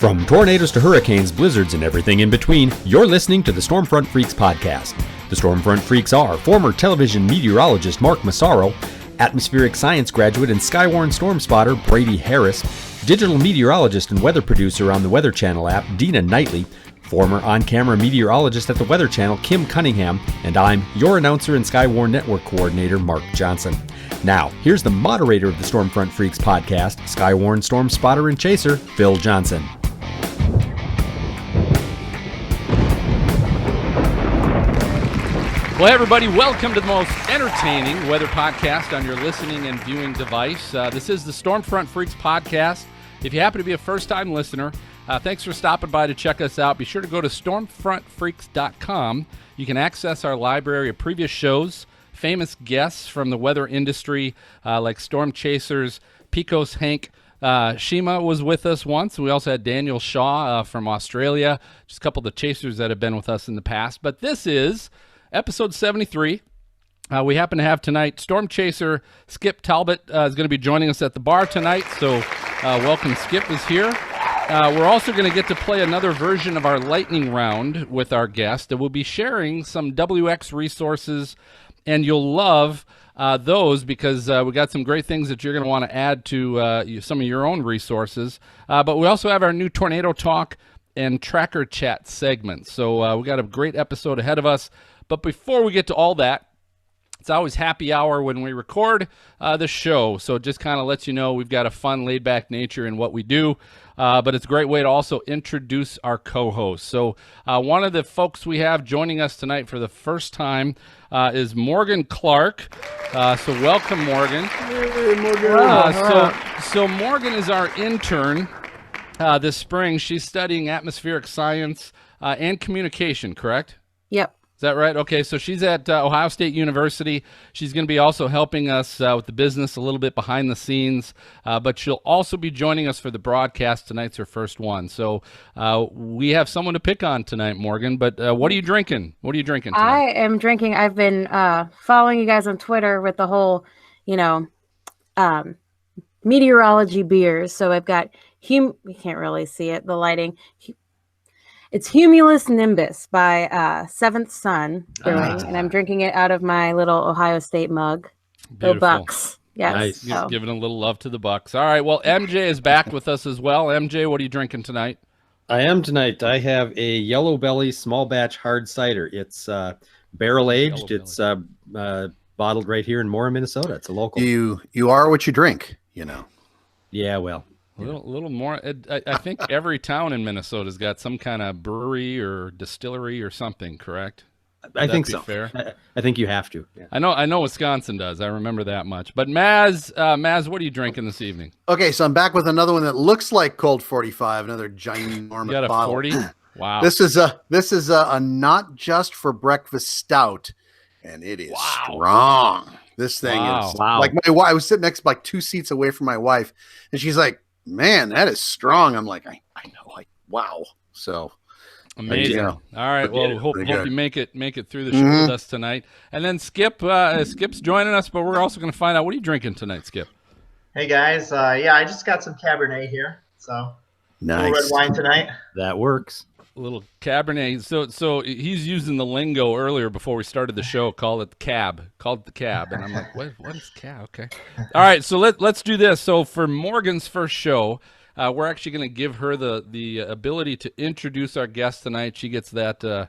From tornadoes to hurricanes, blizzards, and everything in between, you're listening to the Stormfront Freaks podcast. The Stormfront Freaks are former television meteorologist Mark Massaro, atmospheric science graduate and skywarn storm spotter Brady Harris, digital meteorologist and weather producer on the Weather Channel app Dina Knightley, former on-camera meteorologist at the Weather Channel Kim Cunningham, and I'm your announcer and Skywarn Network coordinator Mark Johnson. Now, here's the moderator of the Stormfront Freaks podcast, Skywarn storm spotter and chaser, Phil Johnson. Well, hey everybody, welcome to the most entertaining weather podcast on your listening and viewing device. This is the Stormfront Freaks podcast. If you happen to be a first-time listener, thanks for stopping by to check us out. Be sure to go to stormfrontfreaks.com. You can access our library of previous shows, famous guests from the weather industry, like Storm Chasers, Pecos Hank Shima was with us once. We also had Daniel Shaw from Australia, just a couple of the chasers that have been with us in the past. But this is episode 73. We happen to have tonight Storm Chaser Skip Talbot is going to be joining us at the bar tonight. So welcome, Skip is here. We're also going to get to play another version of our lightning round with our guest. We'll be sharing some WX resources, and you'll love those because we got some great things that you're going to want to add to some of your own resources. But we also have our new Tornado Talk and Tracker Chat segments. So we got a great episode ahead of us. But before we get to all that, it's always happy hour when we record the show. So it just kind of lets you know we've got a fun, laid-back nature in what we do. But it's a great way to also introduce our co-hosts. So one of the folks we have joining us tonight for the first time is Morgan Clark. So welcome, Morgan. Hey, Morgan. So Morgan is our intern this spring. She's studying atmospheric science and communication, correct? Yep. Is that right? Okay, so she's at Ohio State University. She's going to be also helping us with the business a little bit behind the scenes, but she'll also be joining us for the broadcast. Tonight's her first one. So we have someone to pick on tonight, Morgan, but what are you drinking? What are you drinking tonight? I am drinking. I've been following you guys on Twitter with the whole, meteorology beers. So I've got, you can't really see it, the lighting. It's Humulus Nimbus by Seventh Son Brewing, and I'm drinking it out of my little Ohio State mug. Beautiful. The Bucks. Yes. Nice. Just giving a little love to the Bucks. All right, well, MJ is back with us as well. MJ, what are you drinking tonight? I am tonight. I have a Yellow Belly small batch hard cider. It's barrel aged. It's bottled right here in Mora, Minnesota. It's a local. You are what you drink, you know. Yeah, well. A little more. I think every town in Minnesota's got some kind of brewery or distillery or something, correct? I think so. Fair? I think you have to. Yeah. I know Wisconsin does. I remember that much. But Maz, what are you drinking this evening? Okay, so I'm back with another one that looks like Colt 45, another ginormous You got a bottle. 40? Wow. This is a not just for breakfast stout, and it is strong. This thing is like my wife. I was sitting next, like 2 seats away from my wife, and she's like, "Man, that is strong." I'm like, I know, like, wow. So amazing. All right. Well, hope you make it through the show with us tonight. And then Skip's joining us, but we're also going to find out what are you drinking tonight, Skip. Hey guys, I just got some Cabernet here, so nice. Red wine tonight. That works. A little Cabernet. So he's using the lingo earlier before we started the show. Called it the cab, and I'm like, what is cab? Okay. All right. So let's do this. So for Morgan's first show, we're actually going to give her the ability to introduce our guest tonight. She gets that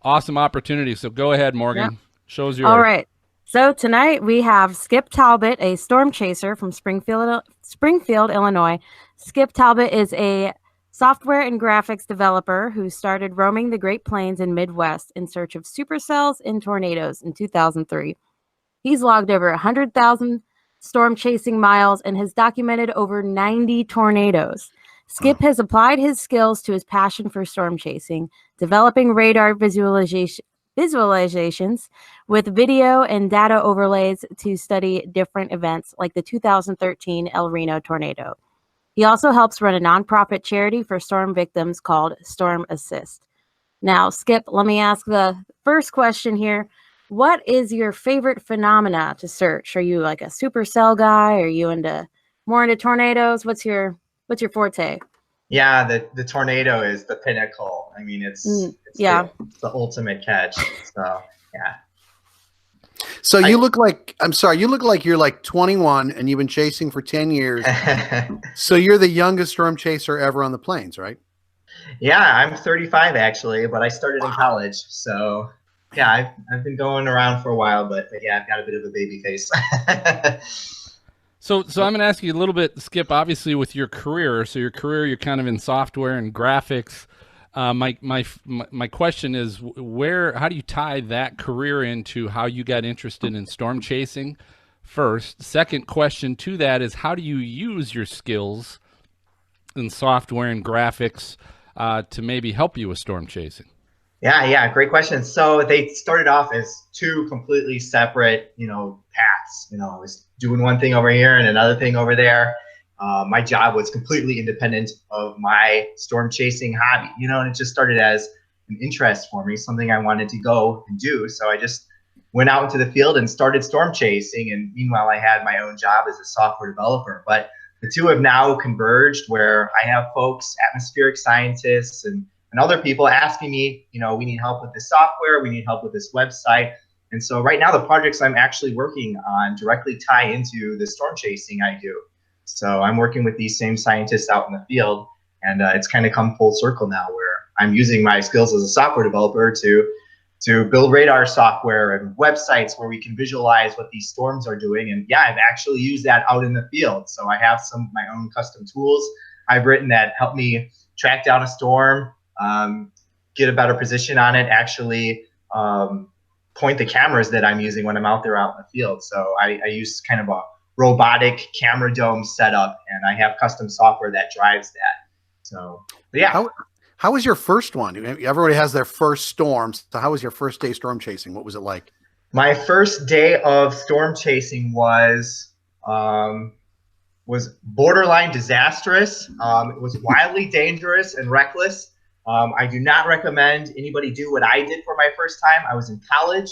awesome opportunity. So go ahead, Morgan. Yeah. Show's yours. All right. So tonight we have Skip Talbot, a storm chaser from Springfield, Illinois. Skip Talbot is a software and graphics developer who started roaming the Great Plains and Midwest in search of supercells and tornadoes in 2003. He's logged over 100,000 storm chasing miles and has documented over 90 tornadoes. Skip has applied his skills to his passion for storm chasing, developing radar visualizations with video and data overlays to study different events like the 2013 El Reno tornado. He also helps run a nonprofit charity for storm victims called Storm Assist. Now, Skip, let me ask the first question here. What is your favorite phenomena to search? Are you like a supercell guy? Are you more into tornadoes? What's your forte? Yeah, the tornado is the pinnacle. I mean, it's the ultimate catch. So yeah. So you look like, I'm sorry, you look like you're like 21 and you've been chasing for 10 years. So you're the youngest storm chaser ever on the plains, right? Yeah, I'm 35 actually, but I started in college. So yeah, I've been going around for a while, but yeah, I've got a bit of a baby face. So I'm going to ask you a little bit, Skip, obviously with your career. So your career, you're kind of in software and graphics. My question is, how do you tie that career into how you got interested in storm chasing first? Second question to that is, how do you use your skills in software and graphics to maybe help you with storm chasing? Yeah, great question. So they started off as two completely separate, paths. I was doing one thing over here and another thing over there. My job was completely independent of my storm chasing hobby, and it just started as an interest for me, something I wanted to go and do. So I just went out into the field and started storm chasing. And meanwhile, I had my own job as a software developer. But the two have now converged, where I have folks, atmospheric scientists and other people asking me, we need help with this software, we need help with this website. And so right now the projects I'm actually working on directly tie into the storm chasing I do. So I'm working with these same scientists out in the field, and it's kind of come full circle now, where I'm using my skills as a software developer to build radar software and websites where we can visualize what these storms are doing. And yeah, I've actually used that out in the field. So I have some of my own custom tools I've written that help me track down a storm, get a better position on it, actually point the cameras that I'm using when I'm out there out in the field. So I use kind of a robotic camera dome setup, and I have custom software that drives that. So yeah. How was your first one? Everybody has their first storm. So how was your first day storm chasing? What was it like? My first day of storm chasing was borderline disastrous. It was wildly dangerous and reckless. I do not recommend anybody do what I did for my first time. I was in college.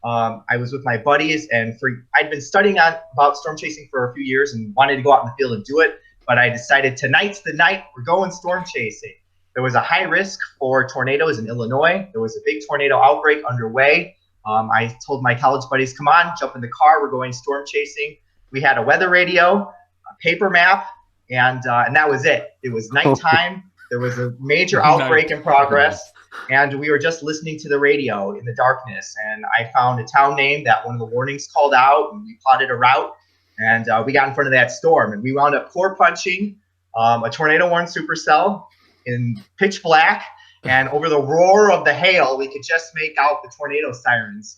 I was with my buddies, and I'd been studying about storm chasing for a few years and wanted to go out in the field and do it. But I decided tonight's the night, we're going storm chasing. There was a high risk for tornadoes in Illinois. There was a big tornado outbreak underway. I told my college buddies, come on, jump in the car, we're going storm chasing. We had a weather radio, a paper map, and that was it. It was nighttime. There was a major outbreak in progress, and we were just listening to the radio in the darkness. And I found a town name that one of the warnings called out, and we plotted a route, and we got in front of that storm. And we wound up core punching a tornado-warned supercell in pitch black, and over the roar of the hail, we could just make out the tornado sirens.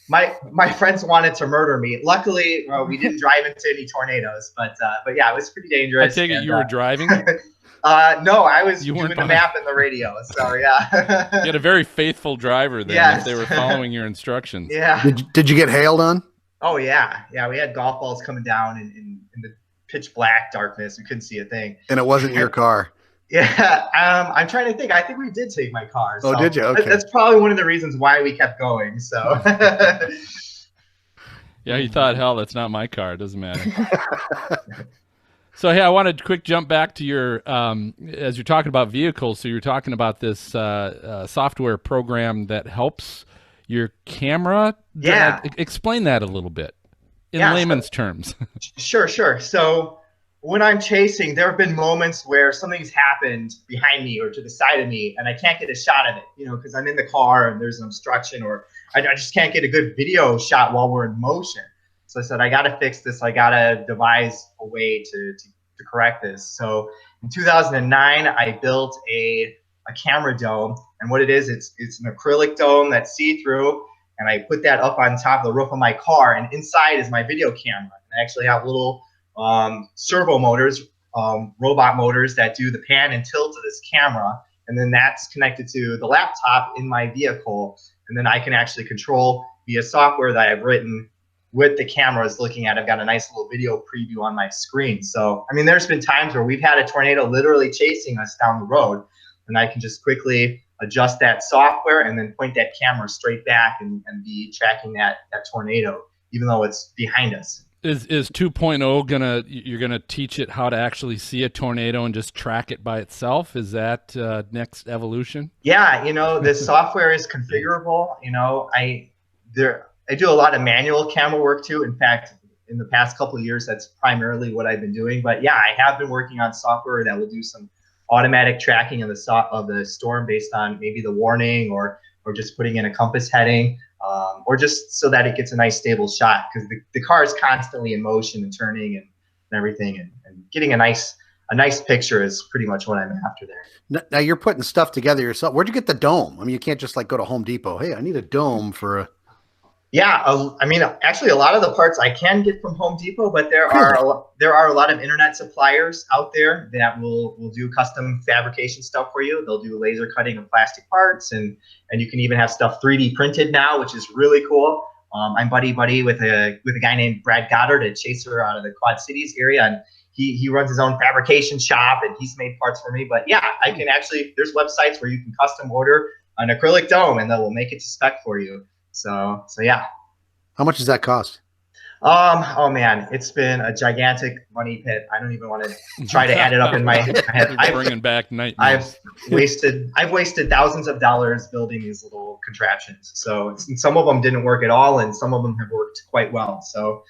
My friends wanted to murder me. Luckily, we didn't drive into any tornadoes, but yeah, it was pretty dangerous. I take it you were driving? No, I was doing the map and the radio. So yeah. You had a very faithful driver then. Yes. If they were following your instructions. Yeah. Did you get hailed on? Oh yeah. Yeah, we had golf balls coming down in the pitch black darkness. We couldn't see a thing. And it wasn't your car. Yeah. I'm trying to think. I think we did take my car. So oh, did you? Okay. That's probably one of the reasons why we kept going. So yeah, you thought, hell, that's not my car. It doesn't matter. So, hey, I wanted to quick jump back to your, as you're talking about vehicles, so you're talking about this software program that helps your camera. Yeah. Explain that a little bit in layman's terms. Sure. So when I'm chasing, there have been moments where something's happened behind me or to the side of me, and I can't get a shot of it, because I'm in the car and there's an obstruction, or I just can't get a good video shot while we're in motion. So I said, I got to fix this. I got to devise a way to correct this. So in 2009, I built a camera dome. And what it is, it's an acrylic dome that's see-through. And I put that up on top of the roof of my car. And inside is my video camera. And I actually have little servo motors, robot motors that do the pan and tilt of this camera. And then that's connected to the laptop in my vehicle. And then I can actually control via software that I've written with the cameras looking at. I've got a nice little video preview on my screen. So, I mean, there's been times where we've had a tornado literally chasing us down the road, and I can just quickly adjust that software and then point that camera straight back and be tracking that tornado, even though it's behind us. Is 2.0 you're gonna teach it how to actually see a tornado and just track it by itself? Is that next evolution? Yeah, the software is configurable. I do a lot of manual camera work too. In fact, in the past couple of years, that's primarily what I've been doing. But yeah, I have been working on software that will do some automatic tracking of the storm based on maybe the warning or just putting in a compass heading, or just so that it gets a nice stable shot, because the car is constantly in motion and turning and everything, and getting a nice picture is pretty much what I'm after there. Now you're putting stuff together yourself. Where'd you get the dome? I mean, you can't just like go to Home Depot. Hey, I need a dome for a. Yeah, I mean, actually, a lot of the parts I can get from Home Depot, but there are a lot of internet suppliers out there that will do custom fabrication stuff for you. They'll do laser cutting of plastic parts, and you can even have stuff 3D printed now, which is really cool. I'm buddy with a guy named Brad Goddard, a chaser out of the Quad Cities area, and he runs his own fabrication shop, and he's made parts for me. But yeah, I can actually, there's websites where you can custom order an acrylic dome, and they will make it to spec for you. So yeah. How much does that cost? Oh man, it's been a gigantic money pit. I don't even want to try to add it up in my head. Bringing back nightmares. I've wasted thousands of dollars building these little contraptions. So some of them didn't work at all, and some of them have worked quite well. So.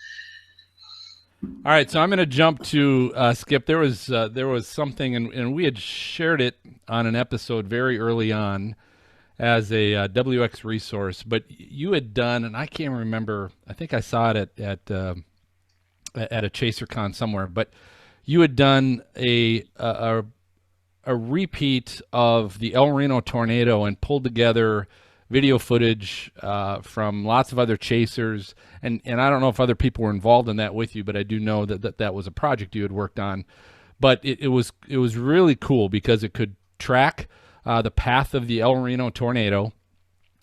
All right, so I'm going to jump to Skip. There was something, and we had shared it on an episode very early on as a WX resource, but you had done, and I can't remember, I think I saw it at a ChaserCon somewhere, but you had done a repeat of the El Reno Tornado and pulled together video footage from lots of other chasers, and I don't know if other people were involved in that with you, but I do know that was a project you had worked on. But it was really cool because it could track the path of the El Reno Tornado,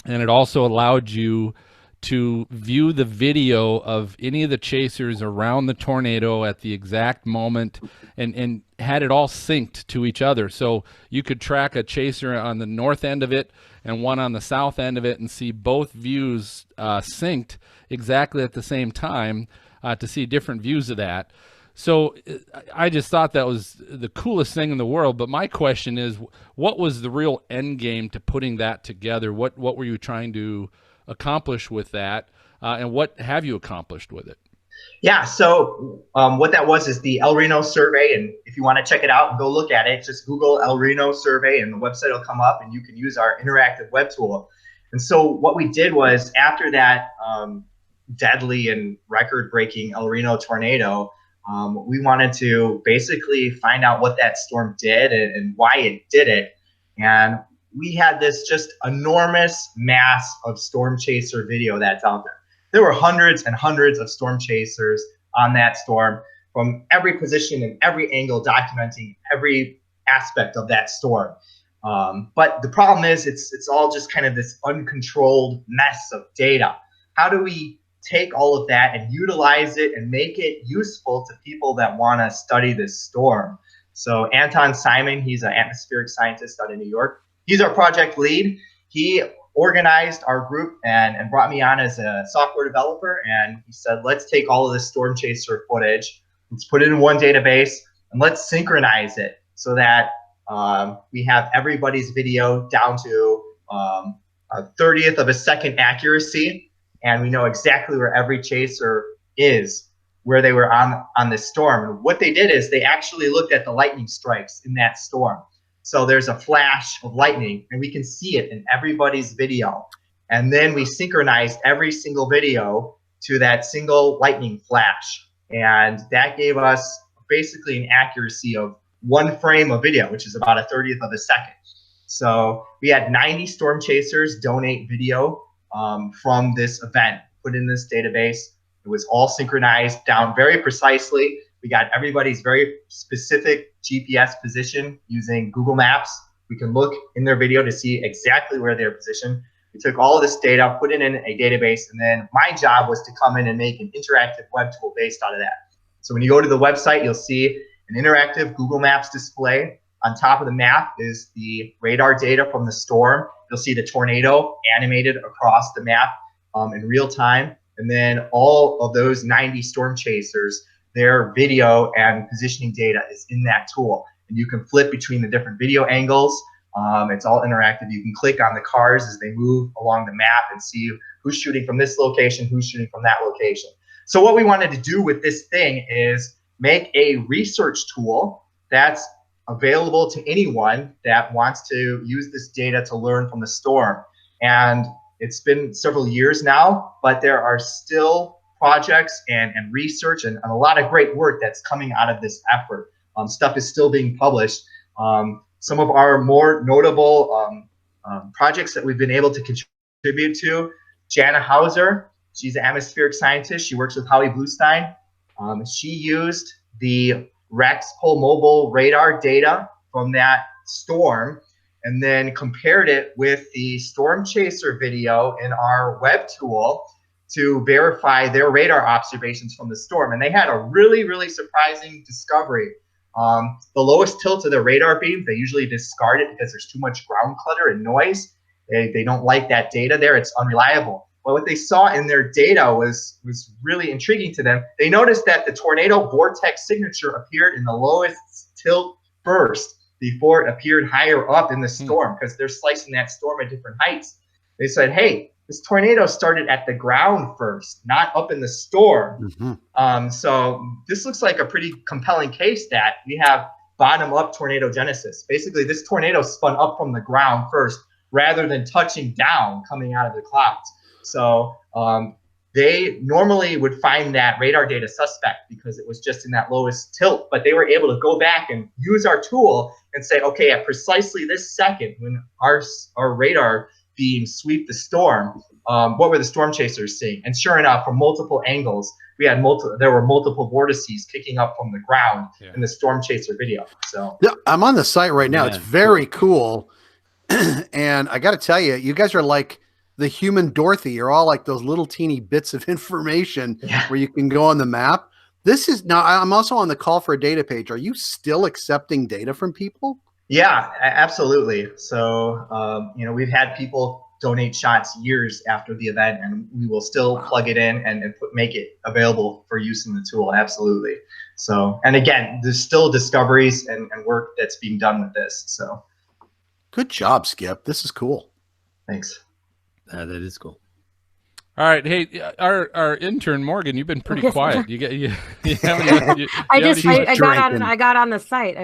and it also allowed you to view the video of any of the chasers around the tornado at the exact moment, and had it all synced to each other. So you could track a chaser on the north end of it and one on the south end of it and see both views synced exactly at the same time to see different views of that. So I just thought that was the coolest thing in the world. But my question is, what was the real end game to putting that together? What were you trying to accomplish with that, and what have you accomplished with it? Yeah, so what that was is the El Reno survey, and if you want to check it out and go look at it, just Google El Reno survey and the website will come up, and you can use our interactive web tool. And so what we did was, after that deadly and record-breaking El Reno tornado, we wanted to basically find out what that storm did and why it did it. And we had this just enormous mass of Storm Chaser video that's out there. There were hundreds and hundreds of Storm Chasers on that storm from every position and every angle, documenting every aspect of that storm. But the problem is it's all just kind of this uncontrolled mess of data. How do we take all of that and utilize it and make it useful to people that want to study this storm? So Anton Simon, he's an atmospheric scientist out of New York. He's our project lead. He organized our group and brought me on as a software developer. And he said, let's take all of this Storm Chaser footage, let's put it in one database, and let's synchronize it so that we have everybody's video down to a 30th of a second accuracy. And we know exactly where every chaser is, where they were on this storm. And what they did is they actually looked at the lightning strikes in that storm. So there's a flash of lightning, and we can see it in everybody's video. And then we synchronized every single video to that single lightning flash. And that gave us basically an accuracy of one frame of video, which is about a 30th of a second. So we had 90 Storm Chasers donate video from this event, put in this database. It was all synchronized down very precisely. We got everybody's very specific GPS position using Google Maps. We can look in their video to see exactly where they're positioned. We took all of this data, put it in a database, and then my job was to come in and make an interactive web tool based out of that. So when you go to the website, you'll see an interactive Google Maps display. On top of the map is the radar data from the storm. You'll see the tornado animated across the map in real time. And then all of those 90 storm chasers, their video and positioning data is in that tool. And you can flip between the different video angles. It's all interactive. You can click on the cars as they move along the map and see who's shooting from this location, who's shooting from that location. So what we wanted to do with this thing is make a research tool that's available to anyone that wants to use this data to learn from the storm. And it's been several years now, but there are still projects and research and a lot of great work that's coming out of this effort. Stuff is still being published. Some of our more notable projects that we've been able to contribute to, Jana Hauser, she's an atmospheric scientist. She works with Howie Bluestein. She used the Rexpol mobile radar data from that storm and then compared it with the Storm Chaser video in our web tool to verify their radar observations from the storm. And they had a really, really surprising discovery. The lowest tilt of the radar beam, they usually discard it because there's too much ground clutter and noise. They don't like that data there. It's unreliable. But what they saw in their data was really intriguing to them. They noticed that the tornado vortex signature appeared in the lowest tilt first before it appeared higher up in the storm, because they're slicing that storm at different heights. They said, hey, this tornado started at the ground first, not up in the storm. So this looks like a pretty compelling case that we have bottom-up tornado genesis. Basically, this tornado spun up from the ground first rather than touching down coming out of the clouds. So they normally would find that radar data suspect because it was just in that lowest tilt, but they were able to go back and use our tool and say, okay, at precisely this second when our radar beam sweep the storm, what were the storm chasers seeing? And sure enough, from multiple angles, we had there were multiple vortices kicking up from the ground in the storm chaser video. So yeah, I'm on the site right now. It's very cool. And I got to tell you, you guys are like the human Dorothy. You're all like those little teeny bits of information where you can go on the map. This is now, I'm also on the call for a data page. Are you still accepting data from people? Yeah, absolutely. So, we've had people donate shots years after the event, and we will still plug it in and make it available for use in the tool. Absolutely. So, and again, there's still discoveries and work that's being done with this. So good job, Skip. This is cool. Thanks. That is cool. All right, hey, our intern Morgan, you've been pretty quiet. I got on the site.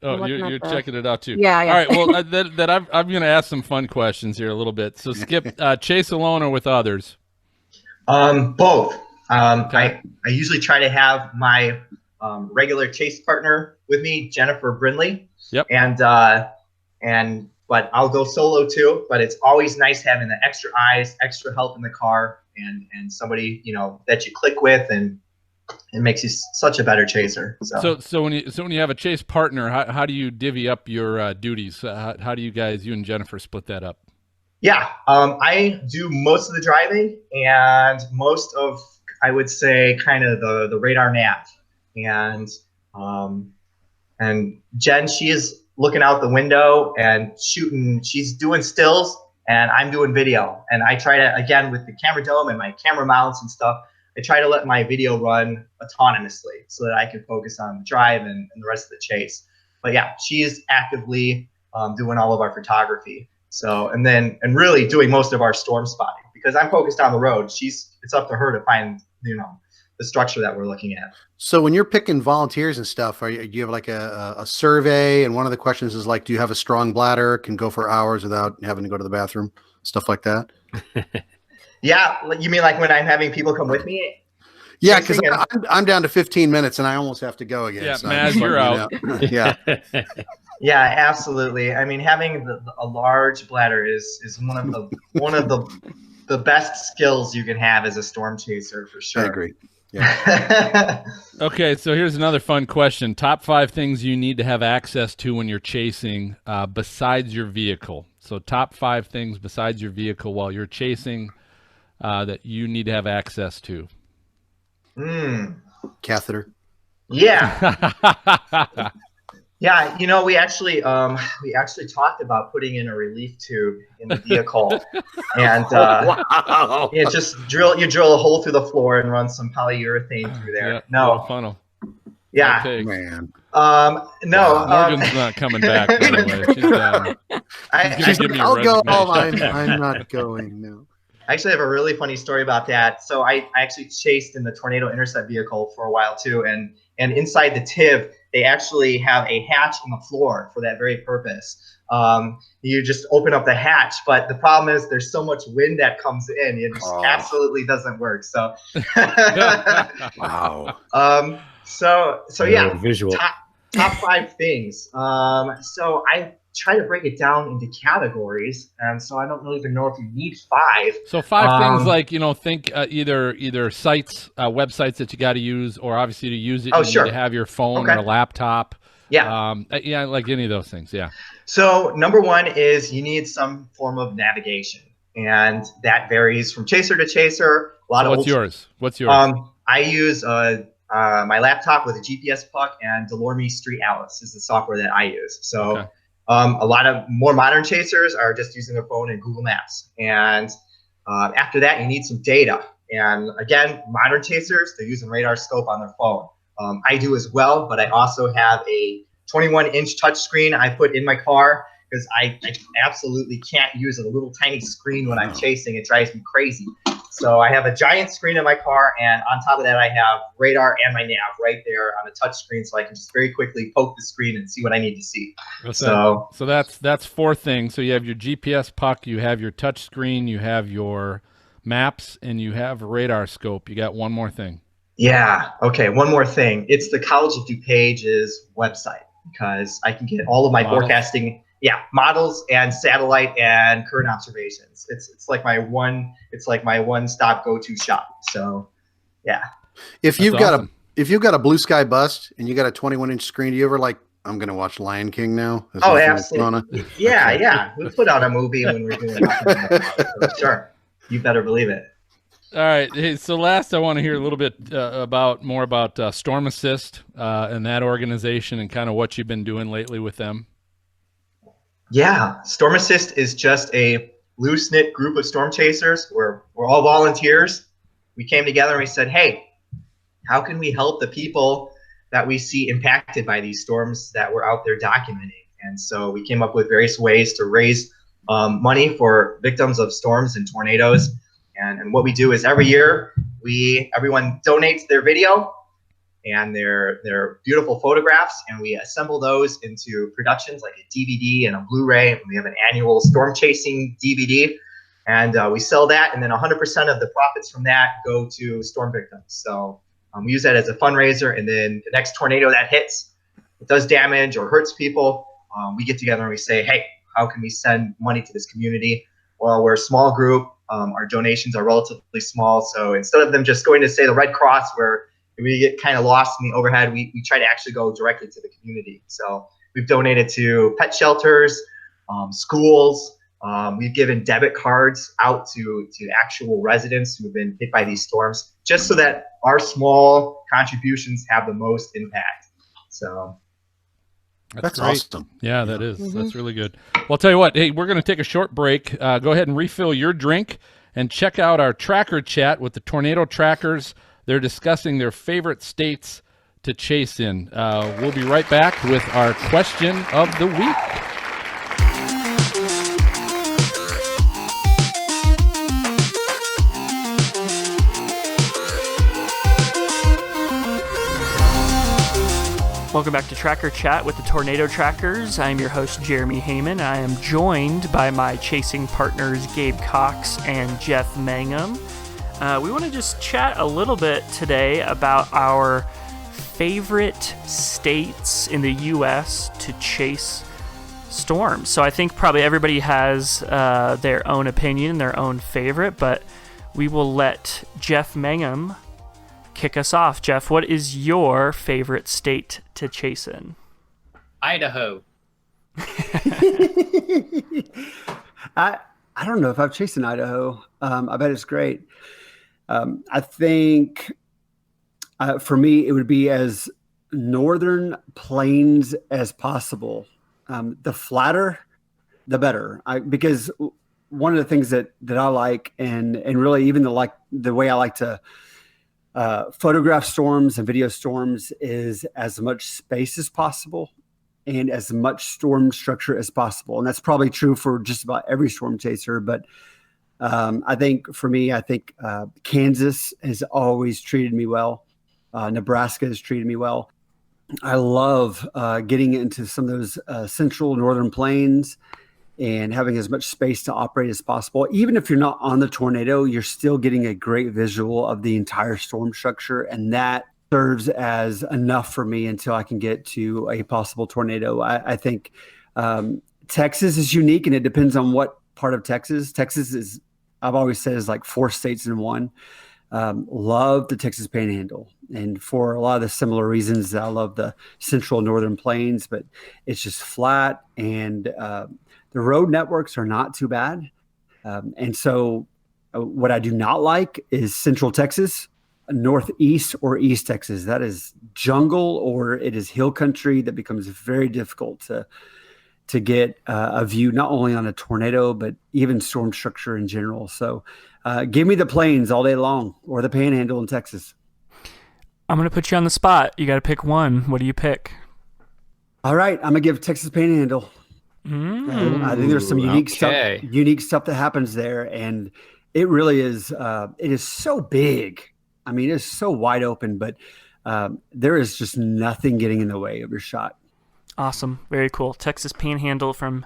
You're checking it out too. Yeah. All right. Well, I'm going to ask some fun questions here a little bit. So, Skip, chase alone or with others? Both. I usually try to have my regular chase partner with me, Jennifer Brindley. Yep. But I'll go solo too. But it's always nice having the extra eyes, extra help in the car, and somebody that you click with, and it makes you such a better chaser. So when you have a chase partner, how do you divvy up your duties? How do you and Jennifer split that up? Yeah, I do most of the driving and most of, I would say, kind of the radar nav, and Jen, she is looking out the window and shooting. She's doing stills and I'm doing video. And I try to, again, with the camera dome and my camera mounts and stuff, I try to let my video run autonomously so that I can focus on the drive and the rest of the chase. But yeah, she is actively doing all of our photography. So, and really doing most of our storm spotting, because I'm focused on the road. It's up to her to find, the structure that we're looking at. So when you're picking volunteers and stuff, do you have like a survey? And one of the questions is like, do you have a strong bladder, can go for hours without having to go to the bathroom, stuff like that? Yeah. You mean like when I'm having people come with me? Yeah, because I'm down to 15 minutes and I almost have to go again. Yeah, so Maz, you're out. Yeah. Yeah, absolutely. I mean, having a large bladder is one of the best skills you can have as a storm chaser, for sure. I agree. Yeah. Okay, so here's another fun question. Top 5 things you need to have access to when you're chasing besides your vehicle. So top 5 things besides your vehicle while you're chasing that you need to have access to. Catheter. Yeah. Yeah, we actually talked about putting in a relief tube in the vehicle, and wow. just drill a hole through the floor and run some polyurethane through there. Yeah, no funnel. Yeah, man. No, Morgan's not coming back. By the way, she's done. I'll go. I'm not going. No. I actually have a really funny story about that. So I actually chased in the Tornado Intercept vehicle for a while too, and inside the TIV, they actually have a hatch in the floor for that very purpose. You just open up the hatch, but the problem is there's so much wind that comes in, it just absolutely doesn't work. So, wow. So yeah, visual. Top 5 things. So I try to break it down into categories, and so I don't really even know if you need 5. So 5 things, like think either sites, websites that you got to use, or obviously to use it, you need to have your phone or a laptop. Yeah. Yeah, like any of those things. Yeah. So number 1 is you need some form of navigation, and that varies from chaser to chaser. What's yours? I use my laptop with a GPS puck, and Delorme Street Atlas is the software that I use. So a lot of more modern chasers are just using their phone and Google Maps. And after that, you need some data. And again, modern chasers, they're using radar scope on their phone. I do as well, but I also have a 21-inch touchscreen I put in my car because I absolutely can't use a little tiny screen when I'm chasing. It drives me crazy. So I have a giant screen in my car, and on top of that, I have radar and my nav right there on the touch screen, so I can just very quickly poke the screen and see what I need to see. So that's 4 things. So you have your GPS puck, you have your touch screen, you have your maps, and you have a radar scope. You got one more thing. Yeah. Okay. One more thing. It's the College of DuPage's website, because I can get all of my forecasting. Yeah, models and satellite and current observations. It's like my one-stop go-to shop. So, yeah. If you've got a blue sky bust and you got a 21-inch screen, do you ever I'm going to watch Lion King now? Absolutely. Yeah. We put out a movie when we're doing it. Sure. You better believe it. All right. Hey, so last I want to hear a little bit more about Storm Assist and that organization and kind of what you've been doing lately with them. Yeah, Storm Assist is just a loose-knit group of storm chasers. We're all volunteers. We came together and we said, hey, how can we help the people that we see impacted by these storms that we're out there documenting? And so we came up with various ways to raise money for victims of storms and tornadoes. And what we do is every year, everyone donates their video and their beautiful photographs, and we assemble those into productions like a DVD and a Blu-ray. And we have an annual storm chasing DVD, and we sell that, and then 100% of the profits from that go to storm victims. So we use that as a fundraiser, and then the next tornado that hits, it does damage or hurts people, we get together and we say, hey, how can we send money to this community? Well, we're a small group. Our donations are relatively small, so instead of them just going to, say, the Red Cross, where we get kind of lost in the overhead, we try to actually go directly to the community. So we've donated to pet shelters, schools. We've given debit cards out to actual residents who have been hit by these storms, just so that our small contributions have the most impact. So that's awesome. Yeah, that is. That's really good. Well, I'll tell you what. Hey, we're going to take a short break. Go ahead and refill your drink and check out our tracker chat with the Tornado Trackers. They're discussing their favorite states to chase in. We'll be right back with our question of the week. Welcome back to Tracker Chat with the Tornado Trackers. I'm your host, Jeremy Heyman. I am joined by my chasing partners, Gabe Cox and Jeff Mangum. We want to just chat a little bit today about our favorite states in the U.S. to chase storms. So I think probably everybody has their own opinion, their own favorite, but we will let Jeff Mangum kick us off. Jeff, what is your favorite state to chase in? Idaho. I don't know if I've chased in Idaho. I bet it's great. I think for me, it would be as northern plains as possible. The flatter, the better. Because one of the things that I like, and really even the way I like to photograph storms and video storms, is as much space as possible and as much storm structure as possible. And that's probably true for just about every storm chaser. But I think for me, Kansas has always treated me well. Nebraska has treated me well. I love getting into some of those central northern plains and having as much space to operate as possible. Even if you're not on the tornado, you're still getting a great visual of the entire storm structure. And that serves as enough for me until I can get to a possible tornado. I think Texas is unique, and it depends on what part of Texas. Texas is, I've always said, is like 4 states in one. Love the Texas Panhandle, and for a lot of the similar reasons, I love the central northern plains, but it's just flat, and the road networks are not too bad. And so what I do not like is central Texas, northeast or east Texas. That is jungle, or it is hill country that becomes very difficult to get a view, not only on a tornado, but even storm structure in general. So give me the plains all day long, or the Panhandle in Texas. I'm going to put you on the spot. You got to pick one. What do you pick? All right. I'm going to give Texas Panhandle. I think there's some unique stuff that happens there. And it really is, it is so big. I mean, it's so wide open, but there is just nothing getting in the way of your shot. Awesome. Very cool. Texas Panhandle from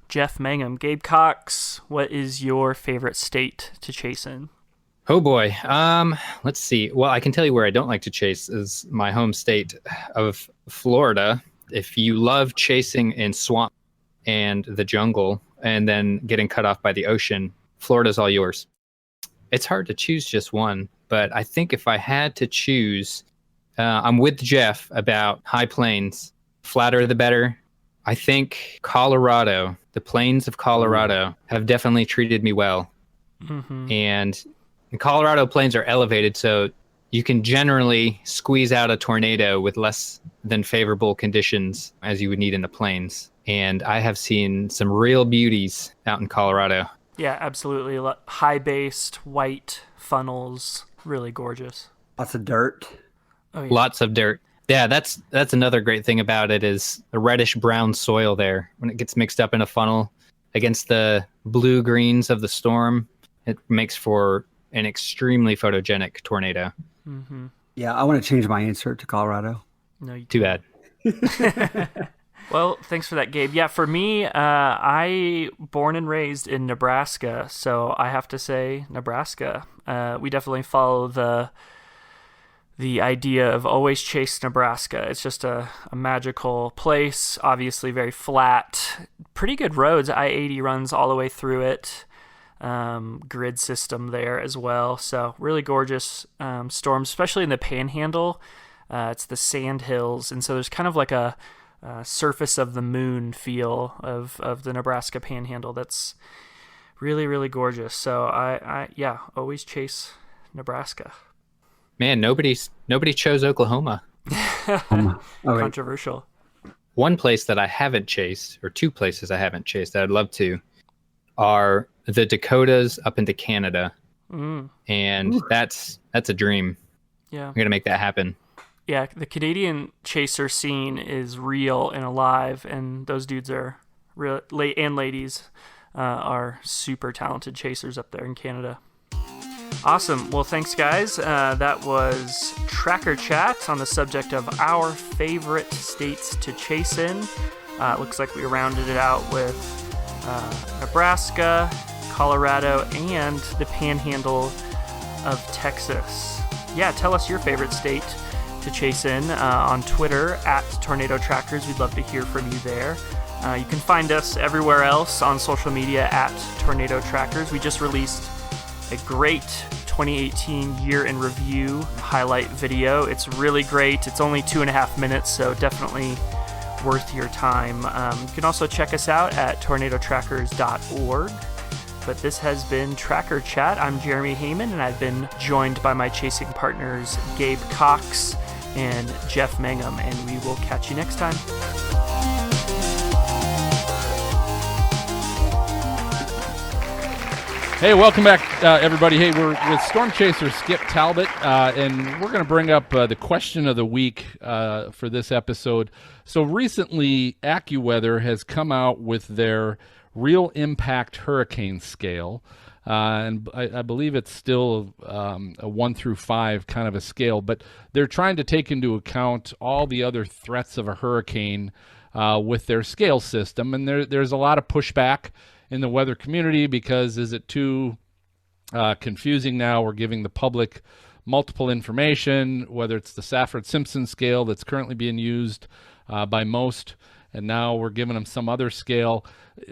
Jeff Mangum. Gabe Cox, what is your favorite state to chase in? Oh boy. Let's see. Well, I can tell you where I don't like to chase is my home state of Florida. If you love chasing in swamp and the jungle and then getting cut off by the ocean, Florida's all yours. It's hard to choose just one, but I think if I had to choose, I'm with Jeff about high plains. Flatter the better. I think Colorado, the plains of Colorado, have definitely treated me well. Mm-hmm. And the Colorado plains are elevated, so you can generally squeeze out a tornado with less than favorable conditions as you would need in the plains. And I have seen some real beauties out in Colorado. Yeah, absolutely. High-based, white funnels, really gorgeous. Lots of dirt. Oh, yeah. Lots of dirt. Yeah, that's another great thing about it is the reddish-brown soil there. When it gets mixed up in a funnel against the blue-greens of the storm, it makes for an extremely photogenic tornado. Mm-hmm. Yeah, I want to change my answer to Colorado. No, you Too bad. Well, thanks for that, Gabe. Yeah, for me, I born and raised in Nebraska, so I have to say Nebraska. We definitely follow the idea of always chase Nebraska. It's just a magical place, obviously very flat, pretty good roads. I-80 runs all the way through it. Grid system there as well. So really gorgeous storms, especially in the Panhandle. It's the sand hills, and so there's kind of like a surface of the moon feel of the Nebraska Panhandle that's really, really gorgeous. So I always chase Nebraska. Man, nobody chose Oklahoma. Controversial. One place that I haven't chased, or two places I haven't chased that I'd love to, are the Dakotas up into Canada. And that's a dream. Yeah. I'm going to make that happen. Yeah, the Canadian chaser scene is real and alive, and those dudes are real, and ladies are super talented chasers up there in Canada. Awesome. Well, thanks, guys. That was Tracker Chat on the subject of our favorite states to chase in. Looks like we rounded it out with Nebraska, Colorado, and the Panhandle of Texas. Yeah, tell us your favorite state to chase in on Twitter @Tornado Trackers. We'd love to hear from you there. You can find us everywhere else on social media @Tornado Trackers. We just released a great 2018 year in review highlight video. It's really great. It's only 2.5 minutes, so definitely worth your time. You can also check us out at tornadotrackers.org. But this has been Tracker Chat. I'm Jeremy Heyman, and I've been joined by my chasing partners, Gabe Cox and Jeff Mangum, and we will catch you next time. Hey, welcome back, everybody. Hey, we're with Storm Chaser Skip Talbot, and we're going to bring up the question of the week for this episode. So recently, AccuWeather has come out with their Real Impact Hurricane Scale, and I believe it's still a 1 through 5 kind of a scale, but they're trying to take into account all the other threats of a hurricane with their scale system, and there's a lot of pushback in the weather community because is it too confusing now? We're giving the public multiple information, whether it's the Saffir-Simpson scale that's currently being used by most, and now we're giving them some other scale.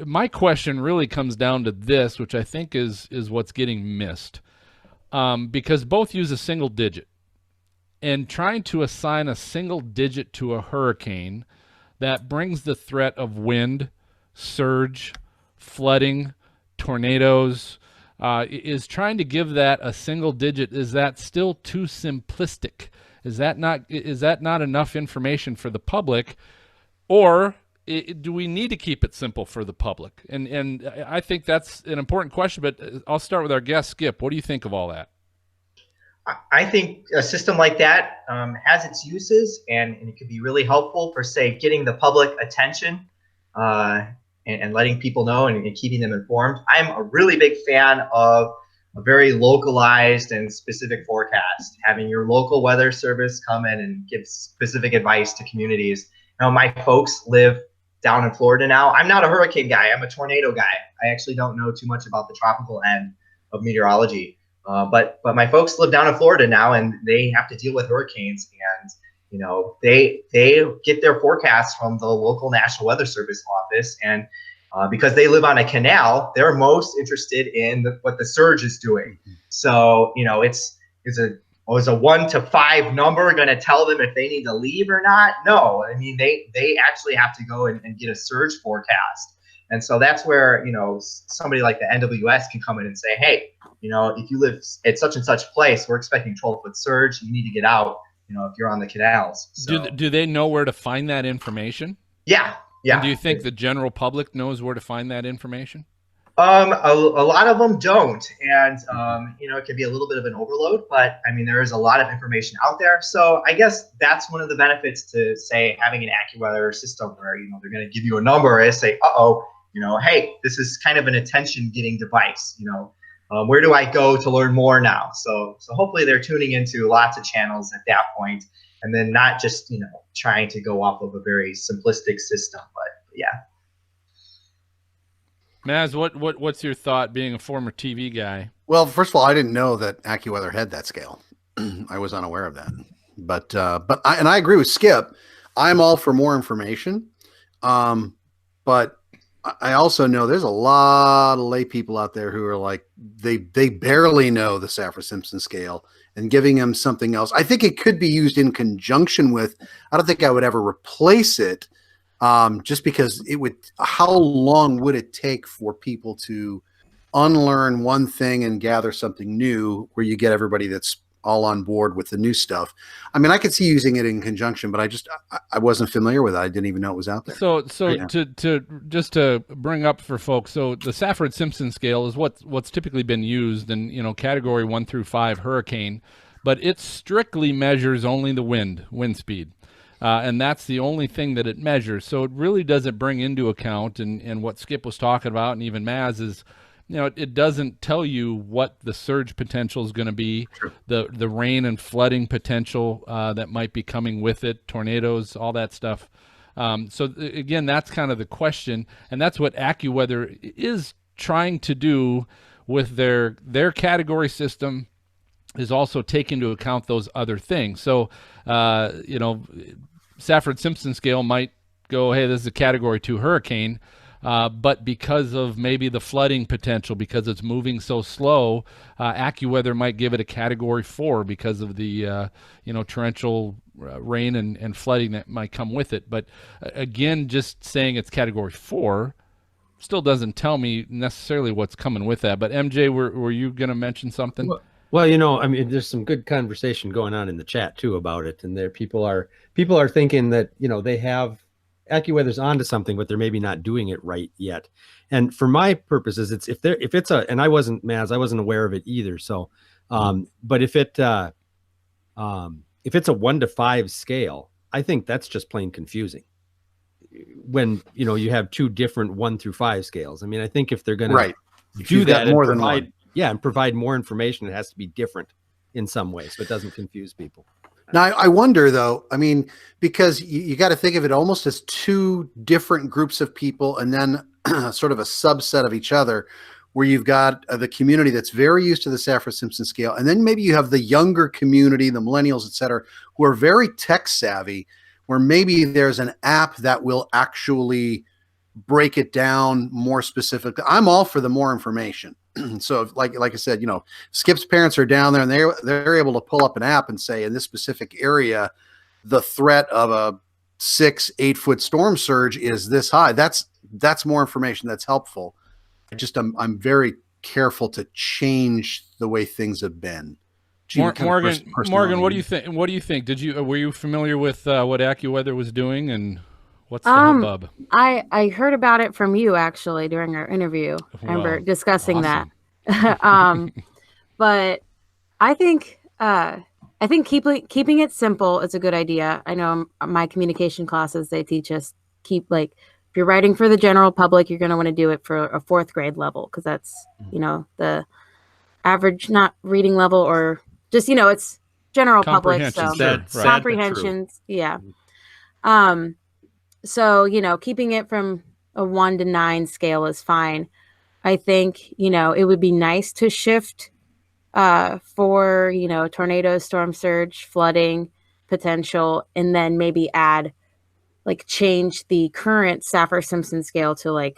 My question really comes down to this, which I think is what's getting missed, because both use a single digit, and trying to assign a single digit to a hurricane that brings the threat of wind, surge, flooding, tornadoes, is trying to give that a single digit. Is that still too simplistic? Is that not enough information for the public, or do we need to keep it simple for the public? And I think that's an important question, but I'll start with our guest, Skip. What do you think of all that? I think a system like that has its uses, and it could be really helpful for, say, getting the public attention and letting people know and keeping them informed. I'm a really big fan of a very localized and specific forecast, having your local weather service come in and give specific advice to communities. You know, my folks live down in Florida now. I'm not a hurricane guy. I'm a tornado guy. I actually don't know too much about the tropical end of meteorology. But my folks live down in Florida now, and they have to deal with hurricanes, and you know, they get their forecasts from the local National Weather Service office, and because they live on a canal, they're most interested in what the surge is doing. So, you know, is a 1 to 5 number going to tell them if they need to leave or not? No, I mean, they actually have to go and get a surge forecast. And so that's where, you know, somebody like the NWS can come in and say, hey, you know, if you live at such and such place, we're expecting 12-foot surge. You need to get out, you know, if you're on the canals. So, do they know where to find that information? Yeah. Yeah. And do you think the general public knows where to find that information? A lot of them don't, and you know, it can be a little bit of an overload. But I mean, there is a lot of information out there. So I guess that's one of the benefits to, say, having an AccuWeather system where, you know, they're going to give you a number and say, you know, hey, this is kind of an attention-getting device. You know, where do I go to learn more now? So hopefully they're tuning into lots of channels at that point, and then not just, you know, trying to go off of a very simplistic system. But yeah. Maz, what's your thought, being a former TV guy? Well, first of all, I didn't know that AccuWeather had that scale. I was unaware of that. But I agree with Skip. I'm all for more information. But I also know there's a lot of lay people out there who are like, they barely know the Saffir-Simpson scale, and giving them something else. I think it could be used in conjunction with, I don't think I would ever replace it. Just because how long would it take for people to unlearn one thing and gather something new where you get everybody that's all on board with the new stuff? I mean, I could see using it in conjunction, but I wasn't familiar with it. I didn't even know it was out there. So yeah. to bring up for folks, so the Saffir-Simpson scale is what's typically been used in, you know, category 1 through 5 hurricane, but it strictly measures only the wind speed. And that's the only thing that it measures. So it really doesn't bring into account, and what Skip was talking about, and even Maz, is, you know, it doesn't tell you what the surge potential is going to be, sure, the rain and flooding potential that might be coming with it, tornadoes, all that stuff. So again, that's kind of the question, and that's what AccuWeather is trying to do with their category system, is also take into account those other things. So, you know, Saffir-Simpson scale might go, hey, this is a category 2 hurricane, but because of maybe the flooding potential, because it's moving so slow, AccuWeather might give it a category 4 because of the, you know, torrential rain and flooding that might come with it. But again, just saying it's category 4 still doesn't tell me necessarily what's coming with that. But MJ, were you going to mention something? Well, I mean, there's some good conversation going on in the chat too about it, and there people are thinking that they have AccuWeather's onto something, but they're maybe not doing it right yet. And for my purposes, it's if it's a, and I wasn't aware of it either. So, but if it's a 1 to 5 scale, I think that's just plain confusing. When you have two different 1 through 5 scales. I mean, I think if they're going to do that more than one. Yeah, and provide more information, it has to be different in some way, so it doesn't confuse people. Now, I wonder, though, I mean, because you got to think of it almost as two different groups of people and then sort of a subset of each other, where you've got the community that's very used to the Saffir-Simpson scale, and then maybe you have the younger community, the millennials, et cetera, who are very tech savvy, where maybe there's an app that will actually break it down more specifically. I'm all for the more information. So like I said, Skip's parents are down there and they're able to pull up an app and say, in this specific area, the threat of a 6-8 foot storm surge is this high. That's more information that's helpful. I'm very careful to change the way things have been. Morgan, what do you think? What do you think? Were you familiar with what AccuWeather was doing, and what's the hubbub? I heard about it from you actually during our interview. I remember discussing that. But I think keeping it simple is a good idea. I know my communication classes, they teach us if you're writing for the general public, you're going to want to do it for a 4th grade level, because that's the average, not reading level, or just it's general public, so comprehensions. Yeah. So keeping it from a 1 to 9 scale is fine. I think it would be nice to shift for tornado, storm surge, flooding potential, and then maybe add change the current Saffir-Simpson scale to a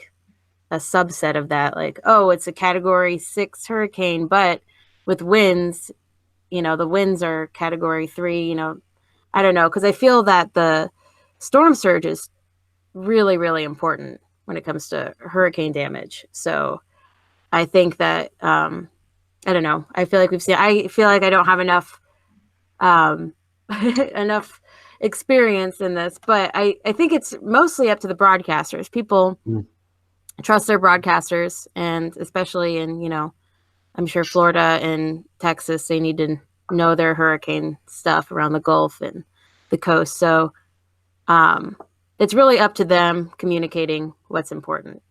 subset of that, it's a category 6 hurricane, but with winds, the winds are category 3. I don't know, because I feel that the storm surge is really, really important when it comes to hurricane damage. So I think that I don't know, I feel like I don't have enough enough experience in this, but I think it's mostly up to the broadcasters. People trust their broadcasters, and especially in I'm sure Florida and Texas, they need to know their hurricane stuff around the Gulf and the coast. So it's really up to them communicating what's important.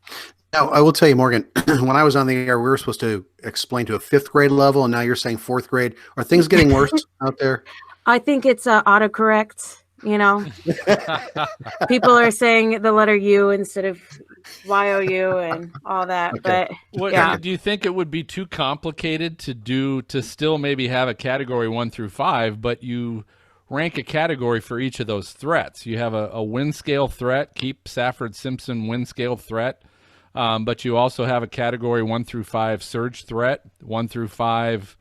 Now, I will tell you, Morgan, when I was on the air, we were supposed to explain to a 5th grade level, and now you're saying 4th grade. Are things getting worse out there? I think it's autocorrect. People are saying the letter U instead of YOU and all that. Okay. But do you think it would be too complicated to still maybe have a category 1 through 5, but you rank a category for each of those threats? You have a wind scale threat, keep Saffir-Simpson wind scale threat, but you also have a category 1 through 5 surge threat, 1 through 5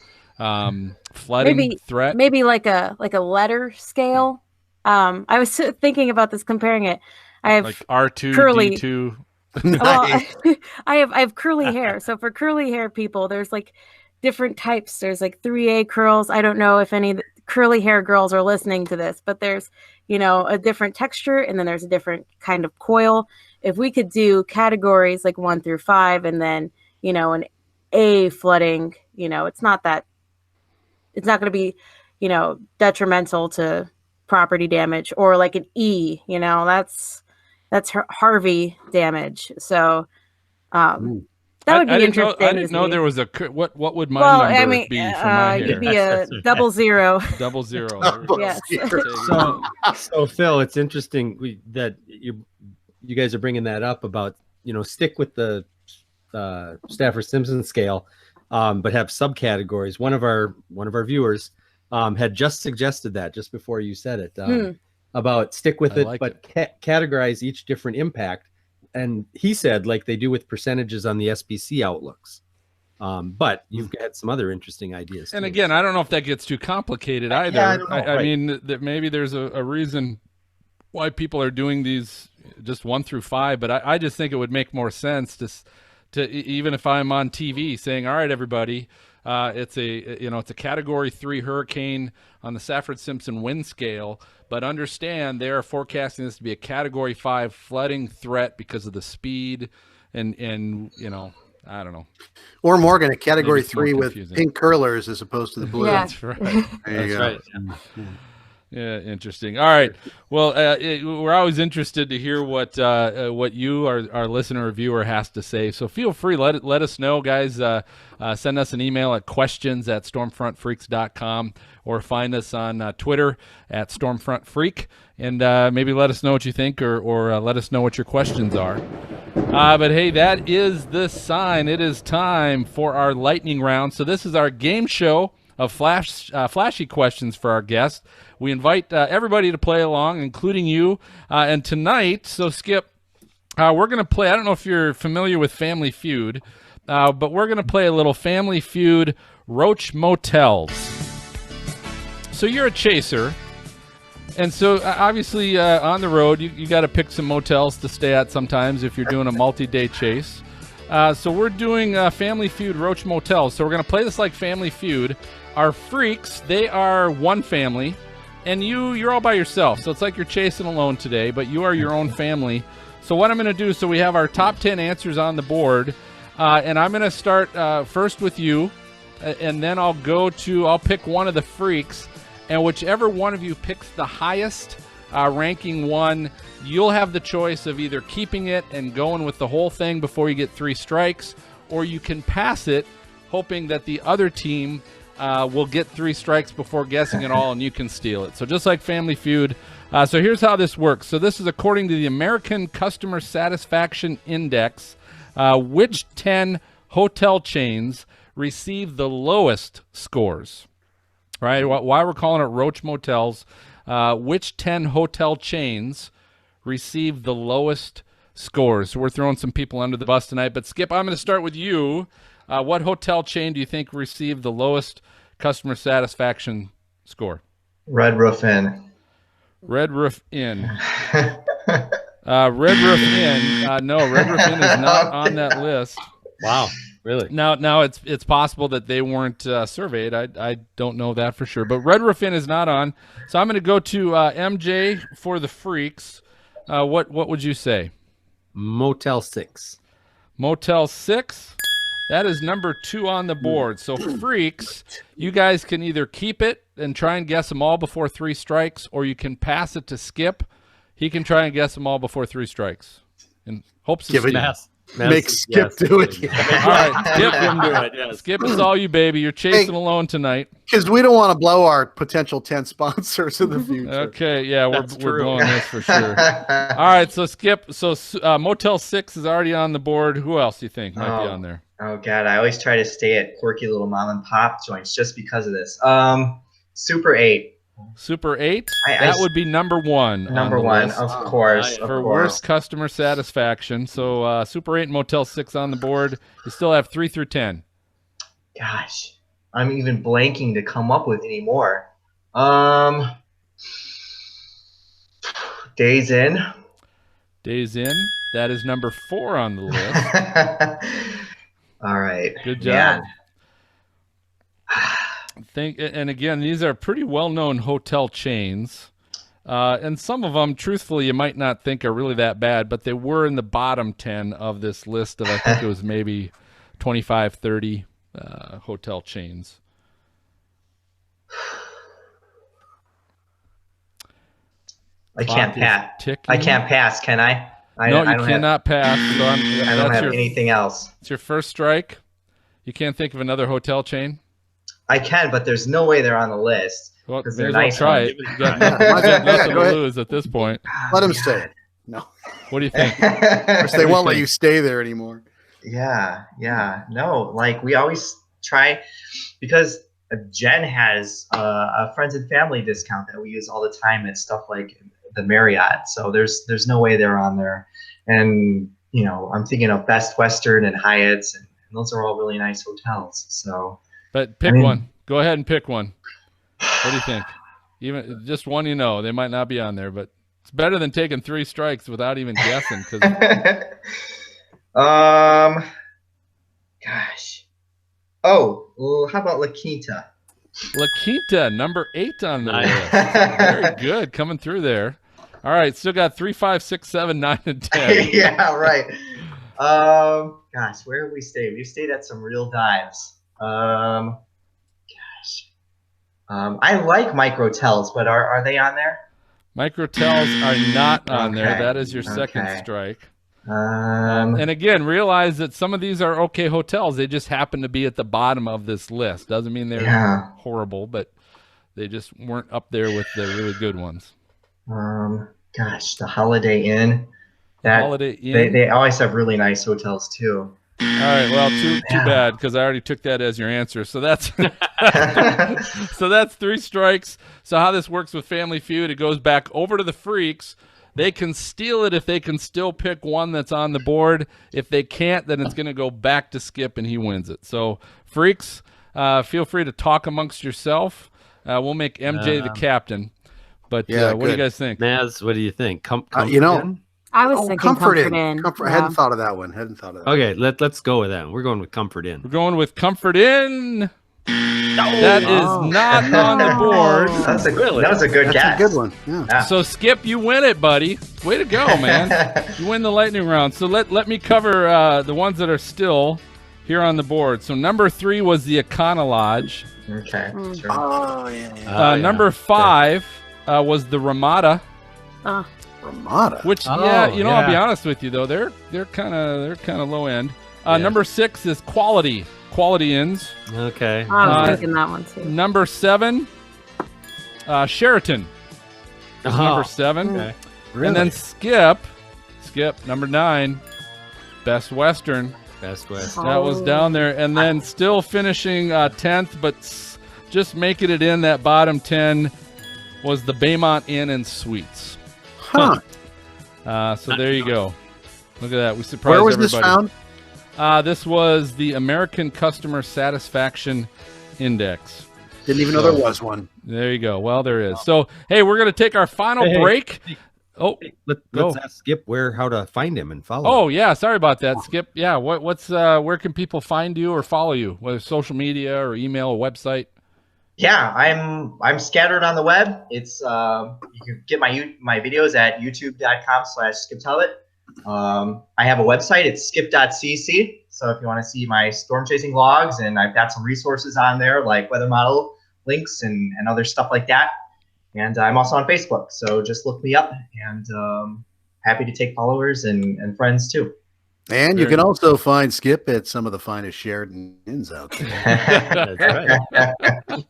flooding threat. Maybe like a letter scale. I was thinking about this, comparing it. I have R2, curly, D2. Well, I have curly hair. So for curly hair people, there's different types. There's 3A curls. I don't know if any curly hair girls are listening to this, but there's a different texture, and then there's a different kind of coil. If we could do categories 1 through 5, and then an A flooding, it's not going to be detrimental to property damage, or an E, that's Harvey damage. So that would be interesting. I didn't know there was what would my number be for my hair? You'd be a 00. 00. Yes. So Phil, it's interesting that you guys are bringing that up about stick with the Saffir-Simpson scale, but have subcategories. One of our viewers had just suggested that just before you said it, about stick with it, but categorize each different impact. And he said, like they do with percentages on the SPC outlooks. But you've got some other interesting ideas. And again, I don't know if that gets too complicated either. Yeah, I don't know, I mean, that maybe there's a reason why people are doing these just 1 through 5, but I just think it would make more sense to even if I'm on TV saying, all right, everybody, It's a Category 3 hurricane on the Saffir-Simpson wind scale, but understand they are forecasting this to be a Category 5 flooding threat because of the speed and I don't know. Or Morgan, a Category 3 with pink curlers as opposed to the blue. Yeah. That's right. That's right. Yeah, interesting. All right. Well, we're always interested to hear what you, our listener or viewer, has to say. So feel free, let us know, guys. Send us an email at questions@stormfrontfreaks.com or find us on Twitter at stormfrontfreak, and maybe let us know what you think or let us know what your questions are. But hey, that is the sign. It is time for our lightning round. So this is our game show of flashy questions for our guests. We invite everybody to play along, including you. And tonight, so Skip, we're going to play, I don't know if you're familiar with Family Feud, but we're going to play a little Family Feud Roach Motels. So you're a chaser, and so obviously on the road, you got to pick some motels to stay at sometimes if you're doing a multi-day chase. So we're doing Family Feud Roach Motels. So we're going to play this like Family Feud. Our freaks, they are one family, and you're all by yourself. So it's like you're chasing alone today, but you are your own family. So what I'm going to do, so we have our top 10 answers on the board, and I'm going to start first with you, and then I'll pick one of the freaks, and whichever one of you picks the highest ranking one, you'll have the choice of either keeping it and going with the whole thing before you get 3 strikes, or you can pass it, hoping that the other team will get 3 strikes before guessing it all, and you can steal it. So just like Family Feud. So here's how this works. So this is according to the American Customer Satisfaction Index. Which 10 hotel chains receive the lowest scores? Right? Why we're calling it Roach Motels. Which 10 hotel chains receive the lowest scores? So we're throwing some people under the bus tonight. But Skip, I'm going to start with you. What hotel chain do you think received the lowest customer satisfaction score? Red Roof Inn. Red Roof Inn. Red Roof Inn. No, Red Roof Inn is not on that list. Wow, really? Now it's possible that they weren't surveyed. I don't know that for sure. But Red Roof Inn is not on. So I'm going to go to MJ for the freaks. What would you say? Motel 6. Motel 6. That is number 2 on the board. So freaks, you guys can either keep it and try and guess them all before 3 strikes, or you can pass it to Skip. He can try and guess them all before 3 strikes. And hopes to make Skip do it. All right, Skip can do it. Yes. Skip, it's all you, baby. You're chasing alone tonight. Because we don't want to blow our potential 10 sponsors in the future. Okay, yeah, we're blowing this for sure. All right, so Skip, Motel 6 is already on the board. Who else do you think might be on there? Oh, God, I always try to stay at quirky little mom and pop joints just because of this. Super 8. Super 8? That would be number 1. Number 1, of course. For worst customer satisfaction. So Super 8 and Motel 6 on the board. You still have 3 through 10. Gosh, I'm even blanking to come up with any more. Days Inn. Days Inn. That is number 4 on the list. All right. Good job. And again, these are pretty well-known hotel chains. And some of them, truthfully, you might not think are really that bad, but they were in the bottom 10 of this list of, I think it was maybe 25, 30 hotel chains. I can't pass. I can't pass, can I? No, you cannot pass. So I don't have anything else. It's your first strike. You can't think of another hotel chain? I can, but there's no way they're on the list. Well, there's nice try it. You got nothing to lose at this point. Let them stay. No. What do you think? They won't let you stay there anymore. Yeah. No, like we always try, because Jen has a friends and family discount that we use all the time at stuff like the Marriott. So there's no way they're on there. And, you know, I'm thinking of Best Western and Hyatt's, and those are all really nice hotels. So, but pick one. Go ahead and pick one. What do you think? Even just one, you know, they might not be on there, but it's better than taking 3 strikes without even guessing. Gosh. Oh, Well, how about La Quinta? La Quinta, number 8 on the list. Very good, coming through there. All right, still got 3, 5, 6, 7, 9, and 10. Yeah, right. Gosh, where have we stayed? We've stayed at some real dives. I like Microtels, but are they on there? Microtels are not on there. That is your second strike. And again, realize that some of these are okay hotels. They just happen to be at the bottom of this list. Doesn't mean they're horrible, but they just weren't up there with the really good ones. Gosh, the Holiday Inn. Holiday Inn. They always have really nice hotels too. All right, well, too bad, because I already took that as your answer. So that's so that's 3 strikes. So how this works with Family Feud, it goes back over to the Freaks. They can steal it if they can still pick one that's on the board. If they can't, then it's going to go back to Skip, and he wins it. So, Freaks, feel free to talk amongst yourself. We'll make MJ the captain. But what do you guys think? Naz, what do you think? I was thinking Comfort Inn. I hadn't thought of that one. Okay, let's go with that. We're going with Comfort Inn. We're going with Comfort Inn. That is not on the board. That was a good guess. That's a good one. Yeah. So Skip, you win it, buddy. Way to go, man. You win the lightning round. So let me cover the ones that are still here on the board. So number 3 was the Econo Lodge. Okay. Sure. Oh yeah. Number 5 was the Ramada. Ramada. Which I'll be honest with you though, they're kind of low end. Number 6 is Quality Inns. Okay. I was thinking that one too. Number 7, Sheraton. Number 7. Okay. Really? And then Skip, number 9, Best Western. Best Western. That was down there. And then still finishing 10th, but just making it in that bottom 10 was the Baymont Inn and Suites. Huh. So there you go. Look at that. We surprised everybody. Where was this found? This was the American Customer Satisfaction Index. Didn't even know there was one. There you go. Well, there is. So, hey, we're going to take our final break. Let's ask Skip how to find him and follow him. Oh, yeah. Sorry about that, Skip. Yeah. Where can people find you or follow you? Whether social media or email or website? Yeah, I'm scattered on the web. It's you can get my videos at youtube.com/Skip Talbot. I have a website. It's skip.cc. So if you want to see my storm chasing logs, and I've got some resources on there like weather model links and other stuff like that. And I'm also on Facebook. So just look me up, and happy to take followers and friends too. And you can also find Skip at some of the finest Sheraton Inns out there. That's right.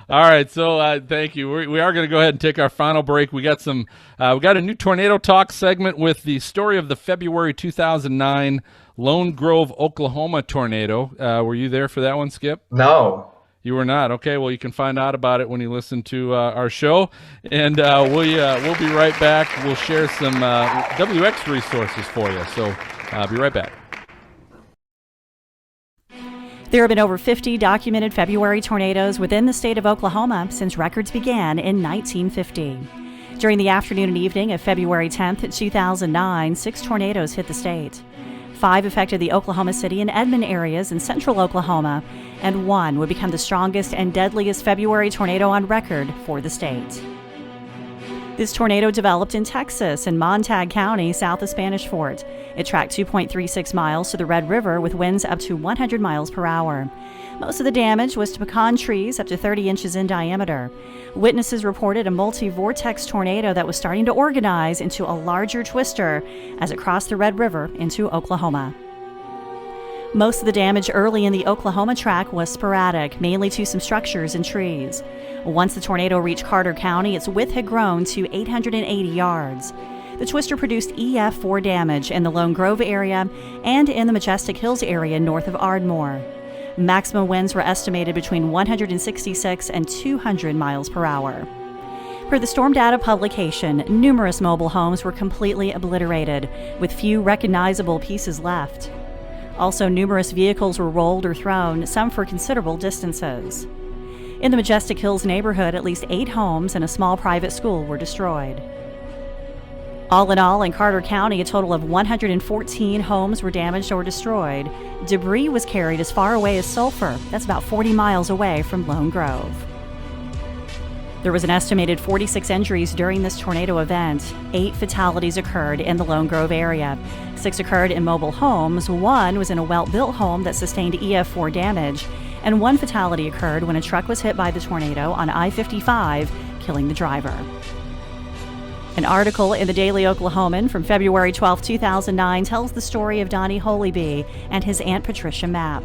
All right, so thank you. We are going to go ahead and take our final break. We got a new Tornado Talk segment with the story of the February 2009 Lone Grove, Oklahoma tornado. Were you there for that one, Skip? No. You were not. Okay, well, you can find out about it when you listen to our show, and we'll be right back. We'll share some WX resources for you. So. I'll be right back. There have been over 50 documented February tornadoes within the state of Oklahoma since records began in 1950. During the afternoon and evening of February 10th, 2009, 6 tornadoes hit the state. 5 affected the Oklahoma City and Edmond areas in central Oklahoma, and 1 would become the strongest and deadliest February tornado on record for the state. This tornado developed in Texas in Montague County, south of Spanish Fort. It tracked 2.36 miles to the Red River with winds up to 100 miles per hour. Most of the damage was to pecan trees up to 30 inches in diameter. Witnesses reported a multi-vortex tornado that was starting to organize into a larger twister as it crossed the Red River into Oklahoma. Most of the damage early in the Oklahoma track was sporadic, mainly to some structures and trees. Once the tornado reached Carter County, its width had grown to 880 yards. The twister produced EF4 damage in the Lone Grove area and in the Majestic Hills area north of Ardmore. Maximum winds were estimated between 166 and 200 miles per hour. Per the storm data publication, numerous mobile homes were completely obliterated, with few recognizable pieces left. Also, numerous vehicles were rolled or thrown, some for considerable distances. In the Majestic Hills neighborhood, at least 8 homes and a small private school were destroyed. All in all, in Carter County, a total of 114 homes were damaged or destroyed. Debris was carried as far away as Sulphur. That's about 40 miles away from Lone Grove. There was an estimated 46 injuries during this tornado event. 8 fatalities occurred in the Lone Grove area. 6 occurred in mobile homes. 1 was in a well-built home that sustained EF4 damage. And 1 fatality occurred when a truck was hit by the tornado on I-55, killing the driver. An article in the Daily Oklahoman from February 12, 2009 tells the story of Donnie Holybee and his Aunt Patricia Mapp.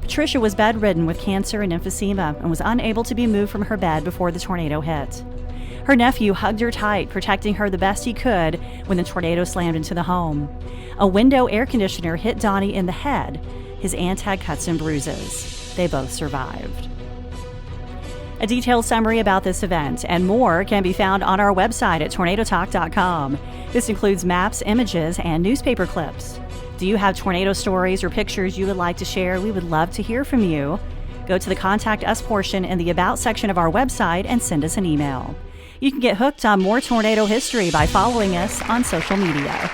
Patricia was bedridden with cancer and emphysema and was unable to be moved from her bed before the tornado hit. Her nephew hugged her tight, protecting her the best he could when the tornado slammed into the home. A window air conditioner hit Donnie in the head. His aunt had cuts and bruises. They both survived. A detailed summary about this event and more can be found on our website at tornadotalk.com. This includes maps, images, and newspaper clips. Do you have tornado stories or pictures you would like to share? We would love to hear from you. Go to the Contact Us portion in the About section of our website and send us an email. You can get hooked on more tornado history by following us on social media.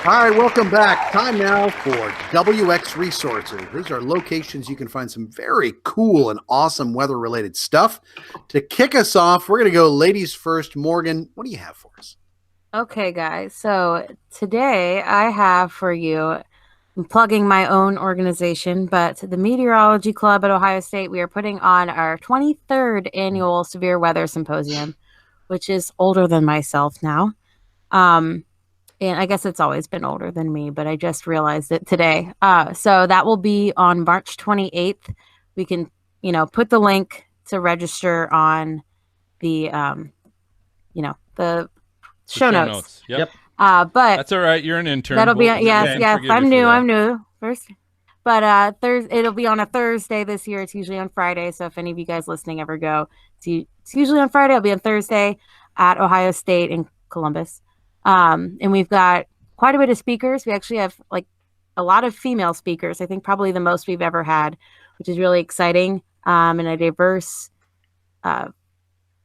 All right, welcome back. Time now for WX Resources. These are locations you can find some very cool and awesome weather-related stuff. To kick us off, we're going to go ladies first. Morgan, what do you have for us? Okay, guys. So today I have for you, I'm plugging my own organization, but the Meteorology Club at Ohio State, we are putting on our 23rd annual Severe Weather Symposium, which is older than myself now. And I guess it's always been older than me, but I just realized it today. So that will be on March 28th. We can, put the link to register on the, the show notes. Yep. But that's all right. You're an intern. That'll be yes. I'm new first. But it'll be on a Thursday this year. It's usually on Friday. So if any of you guys listening ever go, it's usually on Friday. It'll be on Thursday at Ohio State in Columbus. And we've got quite a bit of speakers. We actually have a lot of female speakers. I think probably the most we've ever had, which is really exciting. And a diverse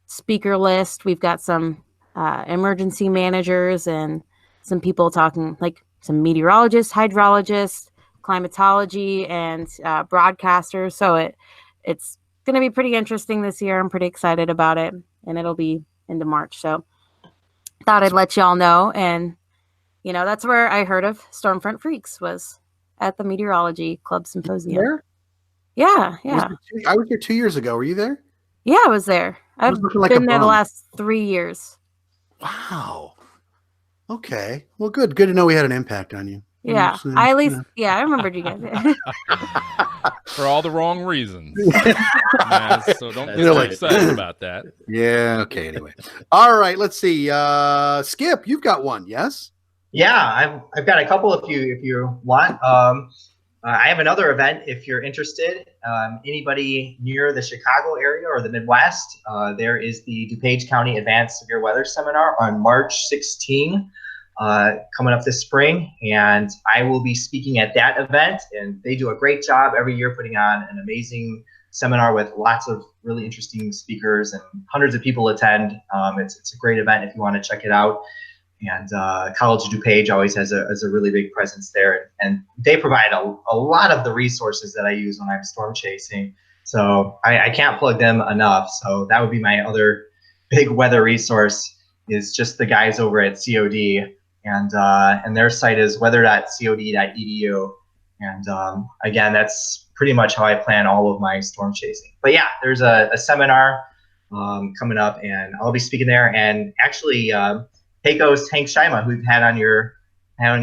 speaker list. We've got some emergency managers and some people talking, like some meteorologists, hydrologists, climatology, and broadcasters. So it's going to be pretty interesting this year. I'm pretty excited about it, and it'll be into March. So thought I'd let y'all know. And, that's where I heard of Stormfront Freaks, was at the Meteorology Club Symposium. Where? Yeah. I was there 2 years ago. Were you there? Yeah, I was there. I've been there the last 3 years. Wow. Okay. Well, good. Good to know we had an impact on you. Yeah. I remembered you guys. For all the wrong reasons. So don't get too excited about that. Yeah. Okay. Anyway. All right. Let's see. Skip, you've got one. Yes. Yeah. I've got a couple if you want. I have another event if you're interested. Anybody near the Chicago area or the Midwest, there is the DuPage County Advanced Severe Weather Seminar on March 16. Coming up this spring, and I will be speaking at that event, and they do a great job every year putting on an amazing seminar with lots of really interesting speakers, and hundreds of people attend. It's a great event if you want to check it out. And College of DuPage always has a really big presence there, and they provide a lot of the resources that I use when I'm storm chasing. So I can't plug them enough. So that would be my other big weather resource, is just the guys over at COD. And their site is weather.cod.edu. And again, that's pretty much how I plan all of my storm chasing. But yeah, there's a seminar coming up, and I'll be speaking there. And actually, Pecos Hank Shima, who we've had on your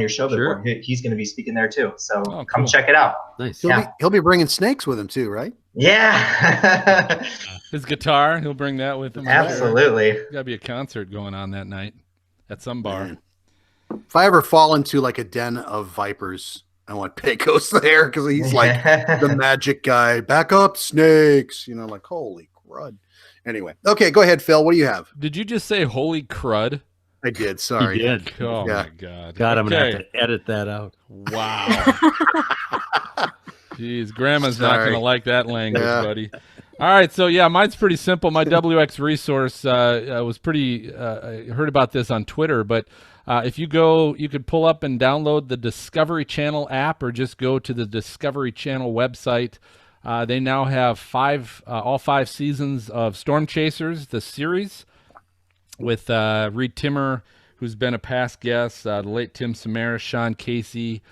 show before, he's going to be speaking there too. So come check it out. Nice. He'll be bringing snakes with him too, right? Yeah. His guitar, he'll bring that with him. Absolutely. There's got to be a concert going on that night at some bar. Man. If I ever fall into like a den of vipers, I want Pecos there, because he's like the magic guy. Back up, snakes. Like, holy crud. Anyway, okay, go ahead, Phil. What do you have? Did you just say holy crud? I did. Sorry. He did. Oh my God. God, I'm gonna have to edit that out. Wow. Jeez, Grandma's not gonna like that language, buddy. All right, so yeah, mine's pretty simple. My WX resource was pretty. I heard about this on Twitter, but if you go, you could pull up and download the Discovery Channel app, or just go to the Discovery Channel website. They now have all 5 seasons of Storm Chasers, the series, with Reed Timmer, who's been a past guest, the late Tim Samaras, Sean Casey,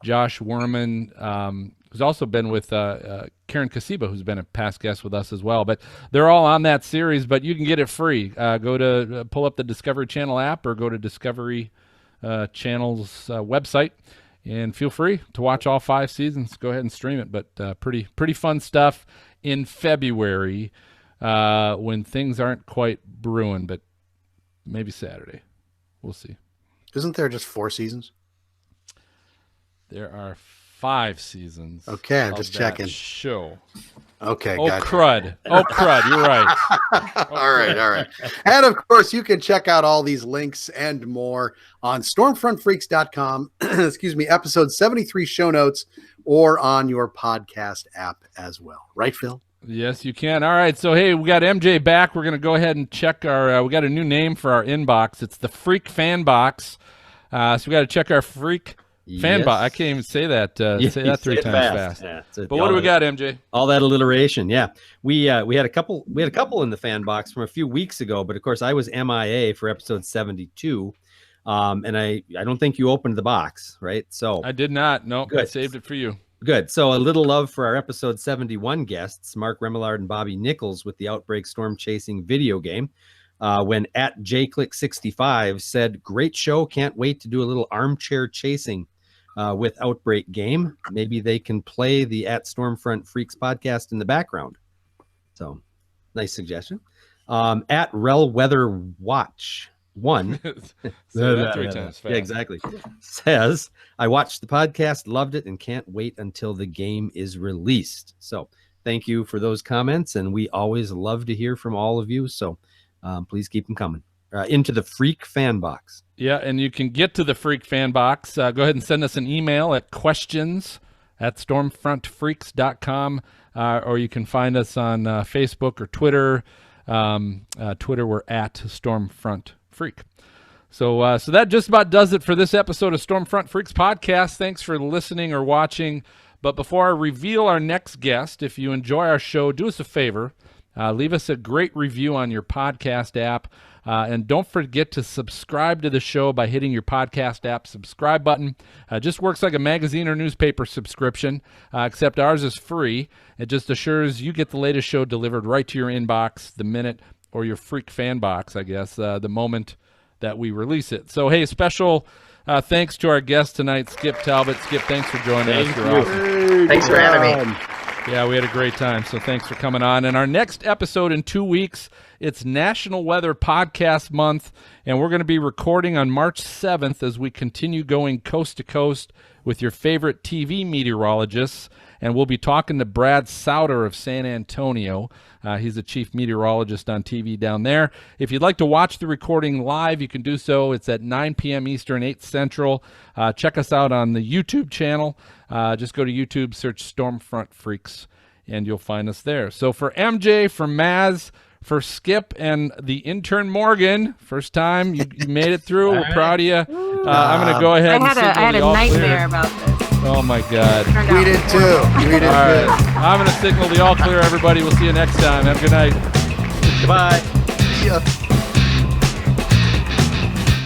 Josh Werman, who's also been with Karen Kasiba, who's been a past guest with us as well. But they're all on that series, but you can get it free. Go to pull up the Discovery Channel app, or go to Discovery Channel's website, and feel free to watch all 5 seasons. Go ahead and stream it. But pretty fun stuff in February when things aren't quite brewing, but maybe Saturday. We'll see. Isn't there just 4 seasons? There are 5 seasons. Okay, I'm just checking. Show. Okay. Oh, gotcha. crud. Oh, crud. You're right. All right. And of course, you can check out all these links and more on stormfrontfreaks.com. Excuse me, episode 73 show notes, or on your podcast app as well. Right, Phil? Yes, you can. All right. So, hey, we got MJ back. We're going to go ahead and check our, we got a new name for our inbox. It's the Freak Fan Box. So we got to check our Freak Fan box. I can't even say that. Say that 3 times fast. Yeah, but what do we got, MJ? All that alliteration. Yeah, we had a couple. We had a couple in the fan box from a few weeks ago, but of course I was MIA for episode 72, and I don't think you opened the box, right? So I did not. No, I saved it for you. Good. So a little love for our episode 71 guests, Mark Remillard and Bobby Nichols, with the Outbreak Storm Chasing video game. When at JClick65 said, "Great show. Can't wait to do a little armchair chasing with Outbreak game. Maybe they can play the at Stormfront Freaks podcast in the background." So nice suggestion. At Rel Weather Watch 1. Say that 3 times fast. Yeah, exactly. Says, "I watched the podcast, loved it, and can't wait until the game is released." So thank you for those comments, and we always love to hear from all of you. So please keep them coming. Into the Freak Fan Box. Yeah, and you can get to the Freak Fan Box. Go ahead and send us an email at questions@stormfrontfreaks.com, or you can find us on Facebook or Twitter. Twitter, we're at Stormfront Freak. So that just about does it for this episode of Stormfront Freaks podcast. Thanks for listening or watching. But before I reveal our next guest, if you enjoy our show, do us a favor. Leave us a great review on your podcast app. And don't forget to subscribe to the show by hitting your podcast app subscribe button. Just works like a magazine or newspaper subscription, except ours is free. It just assures you get the latest show delivered right to your inbox the minute, or your Freak Fan Box, I guess, the moment that we release it. So, hey, special thanks to our guest tonight, Skip Talbot. Skip, thanks for joining us. You're awesome. Thanks for having me. Yeah, we had a great time, so thanks for coming on. And our next episode in 2 weeks, it's National Weather Podcast Month, and we're going to be recording on March 7th as we continue going coast to coast with your favorite TV meteorologists. And we'll be talking to Brad Souter of San Antonio. He's the chief meteorologist on TV down there. If you'd like to watch the recording live, you can do so. It's at 9 p.m. Eastern, 8 Central. Check us out on the YouTube channel. Just go to YouTube, search Stormfront Freaks, and you'll find us there. So for MJ, for Maz, for Skip, and the intern Morgan, first time you made it through. We're proud of you. I'm going to go ahead I had a nightmare about this. Oh, my God. We did too. We did too. I'm going to signal the all clear, everybody. We'll see you next time. Have a good night. Goodbye. Yeah.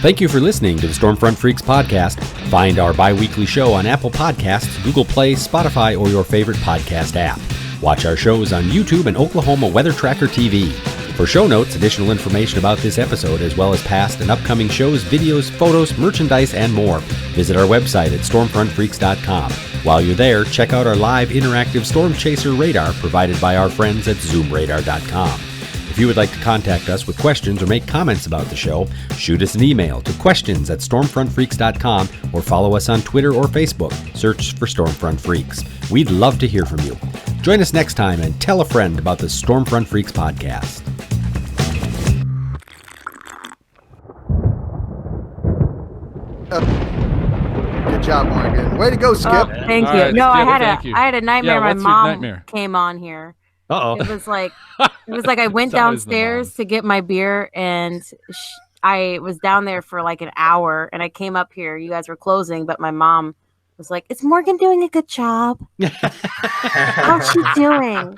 Thank you for listening to the Stormfront Freaks podcast. Find our bi-weekly show on Apple Podcasts, Google Play, Spotify, or your favorite podcast app. Watch our shows on YouTube and Oklahoma Weather Tracker TV. For show notes, additional information about this episode, as well as past and upcoming shows, videos, photos, merchandise, and more, visit our website at stormfrontfreaks.com. While you're there, check out our live interactive Storm Chaser radar provided by our friends at zoomradar.com. If you would like to contact us with questions or make comments about the show, shoot us an email to questions@stormfrontfreaks.com, or follow us on Twitter or Facebook. Search for Stormfront Freaks. We'd love to hear from you. Join us next time and tell a friend about the Stormfront Freaks podcast. Good job, Morgan. Way to go, Skip. Oh, thank you. Right, No, Skip, I had a nightmare. Yeah, my what's your mom nightmare? came on here. It was like I went downstairs to get my beer, and I was down there for like an hour, and I came up here. You guys were closing, but my mom was like, "Is Morgan doing a good job? How's she doing?"